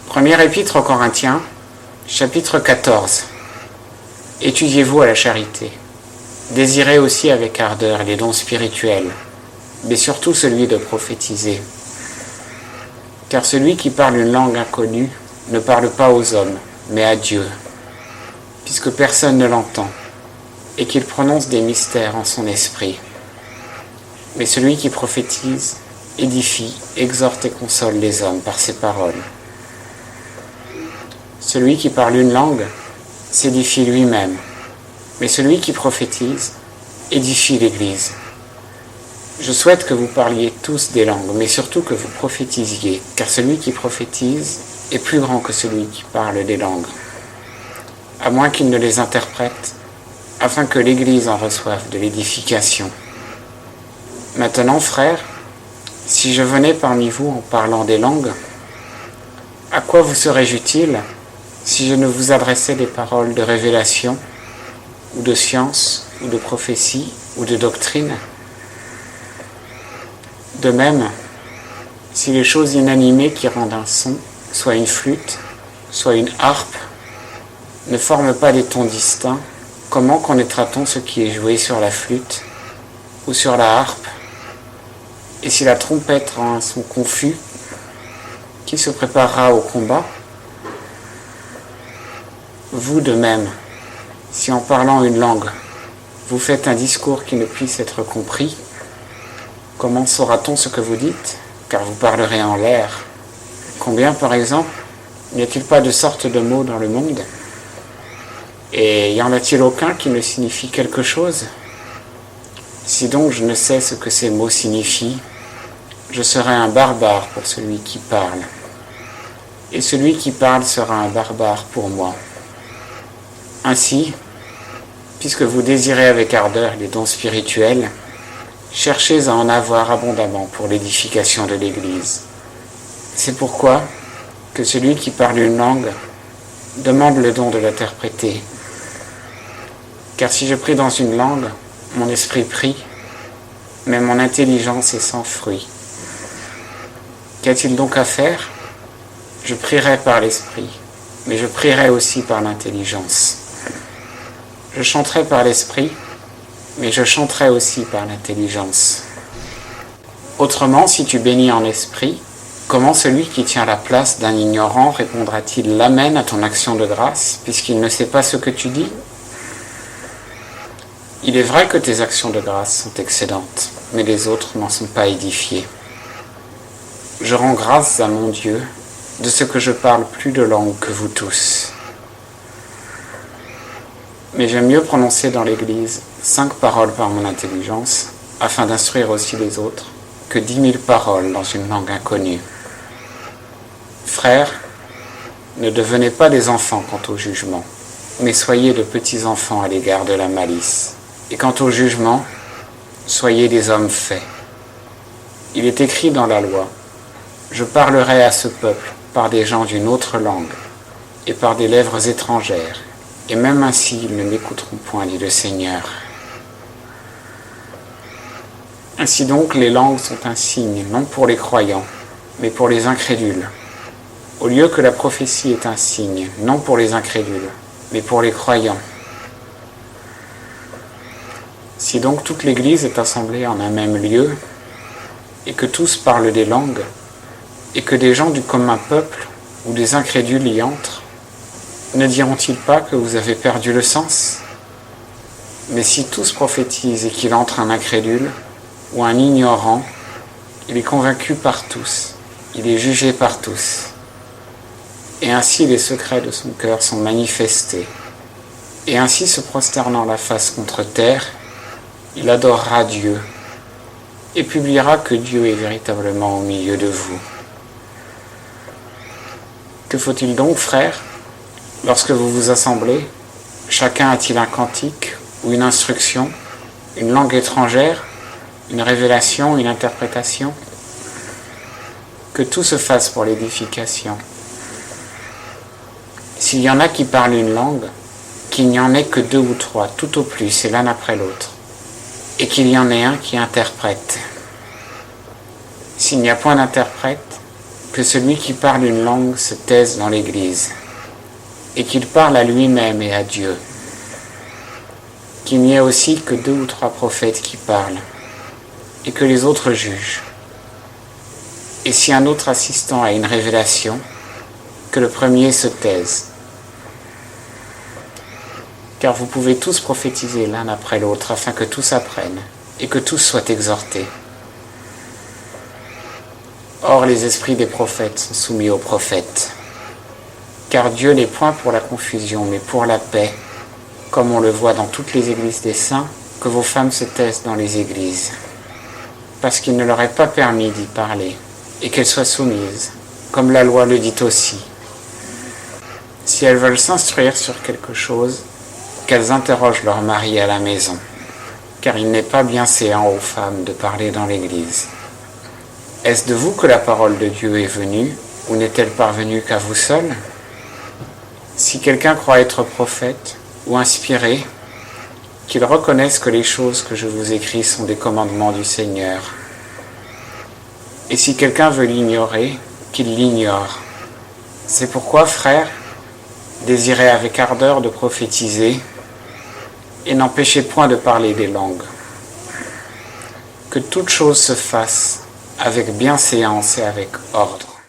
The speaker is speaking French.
Première épître aux Corinthiens, chapitre 14. Étudiez-vous à la charité. Désirez aussi avec ardeur les dons spirituels, mais surtout celui de prophétiser. Car celui qui parle une langue inconnue ne parle pas aux hommes, mais à Dieu, puisque personne ne l'entend, et qu'il prononce des mystères en son esprit. Mais celui qui prophétise édifie, exhorte et console les hommes par ses paroles. Celui qui parle une langue s'édifie lui-même, mais celui qui prophétise édifie l'Église. Je souhaite que vous parliez tous des langues, mais surtout que vous prophétisiez, car celui qui prophétise est plus grand que celui qui parle des langues, à moins qu'il ne les interprète, afin que l'Église en reçoive de l'édification. Maintenant, frères, si je venais parmi vous en parlant des langues, à quoi vous serais-je utile si je ne vous adressais des paroles de révélation, ou de science, ou de prophétie, ou de doctrine? De même, si les choses inanimées qui rendent un son, soit une flûte, soit une harpe, ne forment pas des tons distincts, comment connaîtra-t-on ce qui est joué sur la flûte ou sur la harpe? Et si la trompette rend un son confus, qui se préparera au combat? Vous de même, si en parlant une langue, vous faites un discours qui ne puisse être compris, comment saura-t-on ce que vous dites? Car vous parlerez en l'air. Combien, par exemple, n'y a-t-il pas de sortes de mots dans le monde? Et y en a-t-il aucun qui ne signifie quelque chose? Si donc je ne sais ce que ces mots signifient, je serai un barbare pour celui qui parle. Et celui qui parle sera un barbare pour moi. Ainsi, puisque vous désirez avec ardeur les dons spirituels, cherchez à en avoir abondamment pour l'édification de l'Église. C'est pourquoi que celui qui parle une langue demande le don de l'interpréter. Car si je prie dans une langue, mon esprit prie, mais mon intelligence est sans fruit. Qu'a-t-il donc à faire? Je prierai par l'esprit, mais je prierai aussi par l'intelligence. Je chanterai par l'esprit, mais je chanterai aussi par l'intelligence. Autrement, si tu bénis en esprit, comment celui qui tient la place d'un ignorant répondra-t-il l'amen à ton action de grâce, puisqu'il ne sait pas ce que tu dis? Il est vrai que tes actions de grâce sont excellentes, mais les autres n'en sont pas édifiés. Je rends grâce à mon Dieu de ce que je parle plus de langues que vous tous. Mais j'aime mieux prononcer dans l'Église 5 paroles par mon intelligence, afin d'instruire aussi les autres, que 10 000 paroles dans une langue inconnue. Frères, ne devenez pas des enfants quant au jugement, mais soyez de petits enfants à l'égard de la malice. Et quant au jugement, soyez des hommes faits. Il est écrit dans la loi, « Je parlerai à ce peuple par des gens d'une autre langue et par des lèvres étrangères, et même ainsi ils ne m'écouteront point, dit le Seigneur. » Ainsi donc, les langues sont un signe, non pour les croyants, mais pour les incrédules, au lieu que la prophétie est un signe, non pour les incrédules, mais pour les croyants. Si donc toute l'Église est assemblée en un même lieu, et que tous parlent des langues, et que des gens du commun peuple ou des incrédules y entrent, ne diront-ils pas que vous avez perdu le sens? Mais si tous prophétisent et qu'il entre un incrédule ou un ignorant, il est convaincu par tous, il est jugé par tous. Et ainsi les secrets de son cœur sont manifestés. Et ainsi se prosternant la face contre terre, il adorera Dieu et publiera que Dieu est véritablement au milieu de vous. Que faut-il donc, frères, lorsque vous vous assemblez? Chacun a-t-il un cantique ou une instruction, une langue étrangère, une révélation, une interprétation? Que tout se fasse pour l'édification. S'il y en a qui parlent une langue, qu'il n'y en ait que 2 ou 3, tout au plus, et l'un après l'autre, et qu'il y en ait un qui interprète. S'il n'y a point d'interprète, que celui qui parle une langue se taise dans l'Église, et qu'il parle à lui-même et à Dieu, qu'il n'y ait aussi que 2 ou 3 prophètes qui parlent, et que les autres jugent. Et si un autre assistant a une révélation, que le premier se taise. Car vous pouvez tous prophétiser l'un après l'autre, afin que tous apprennent, et que tous soient exhortés. Or, les esprits des prophètes sont soumis aux prophètes. Car Dieu n'est point pour la confusion, mais pour la paix, comme on le voit dans toutes les églises des saints, que vos femmes se taisent dans les églises, parce qu'il ne leur est pas permis d'y parler, et qu'elles soient soumises, comme la loi le dit aussi. Si elles veulent s'instruire sur quelque chose, qu'elles interrogent leur mari à la maison, car il n'est pas bienséant aux femmes de parler dans l'Église. Est-ce de vous que la parole de Dieu est venue, ou n'est-elle parvenue qu'à vous seuls? Si quelqu'un croit être prophète ou inspiré, qu'il reconnaisse que les choses que je vous écris sont des commandements du Seigneur. Et si quelqu'un veut l'ignorer, qu'il l'ignore. C'est pourquoi, frères, désirez avec ardeur de prophétiser, et n'empêchez point de parler des langues. Que toute chose se fasse avec bienséance et avec ordre.